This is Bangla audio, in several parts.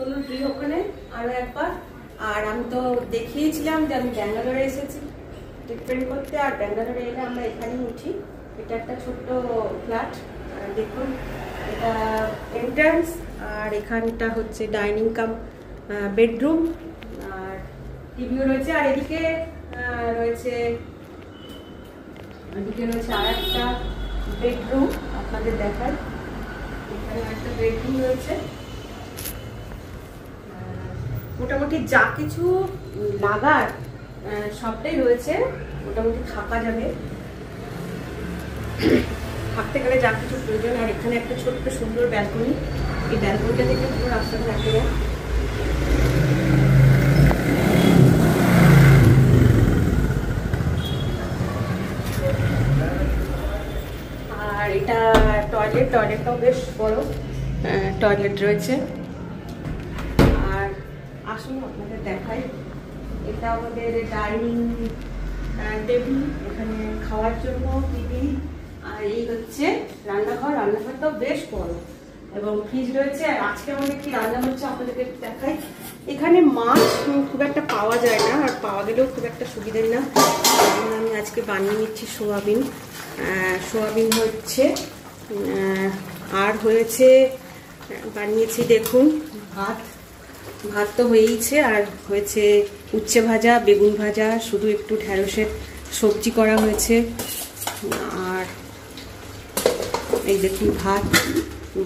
তনুর বিয়ে ওখানে আরো একবার। আর আমি তো দেখিয়েছিলাম যে আমি ব্যাঙ্গালোরে এসেছি ট্রিটমেন্ট করতে, আর ব্যাঙ্গালোরে এলে আমরা এখানেই উঠি। এটা একটা ছোট্ট ফ্ল্যাট, দেখুন এটা এন্ট্রান্স, আর এখানটা হচ্ছে ডাইনিং কাম বেডরুম, আর টিভিও রয়েছে। আর এদিকে রয়েছে আর একটা বেডরুম, আপনাদের দেখায়। এখানে একটা বেডরুম রয়েছে। মোটামুটি যা কিছু লাগার সবটাই রয়েছে, মোটামুটি থাকা যাবে, থাকতে গেলে যা কিছু প্রয়োজন। আর এখানে একটা ছোট্ট সুন্দর ব্যালকনি, এই ব্যালকনিটা থেকে পুরো রাস্তাটা দেখা যায়। আর এটা টয়লেটটাও বেশ বড় টয়লেট রয়েছে। আর আসুন আপনাদের দেখাই, এটা আমাদের ডাইনিং টেবিল, এখানে খাওয়ার জন্য টিভি। আর এই হচ্ছে রান্নাঘরটাও বেশ বড়, এবং ফ্রিজ রয়েছে। আর আজকে আমাদের কি রান্না হচ্ছে আপনাদেরকে দেখাই। এখানে মাছ খুব একটা পাওয়া যায় না, আর পাওয়া গেলেও খুব একটা সুবিধাই না। আমি আজকে বানিয়ে নিচ্ছি সোয়াবিন হচ্ছে, আর হয়েছে বানিয়েছি দেখুন ভাত তো হয়েইছে, আর হয়েছে উচ্ছে ভাজা, বেগুন ভাজা, শুধু একটু ঢেঁড়সের সবজি করা হয়েছে। আর এই দেখুন ভাত,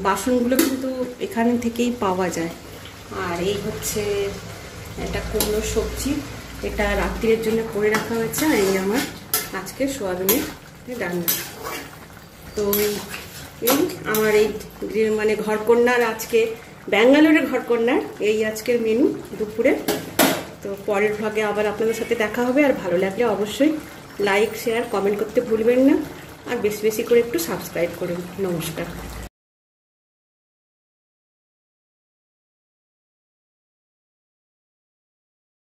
বাসনগুলো কিন্তু এখান থেকেই পাওয়া যায়। আর এই হচ্ছে এটা কুমড়ো সবজি, এটা রাত্রির জন্য করে রাখা হয়েছে। আর এই আমার আজকে সোয়াবিনের রান্না। তো এই আমার এই মানে ঘরকন্যার আজকে ব্যাঙ্গালোরের ঘরকন্যার এই আজকের মেনু দুপুরে। তো পরের ভ্লগে আবার আপনাদের সাথে দেখা হবে। আর ভালো লাগলে অবশ্যই লাইক শেয়ার কমেন্ট করতে ভুলবেন না, আর বেশি বেশি করে একটু সাবস্ক্রাইব করুন। নমস্কার।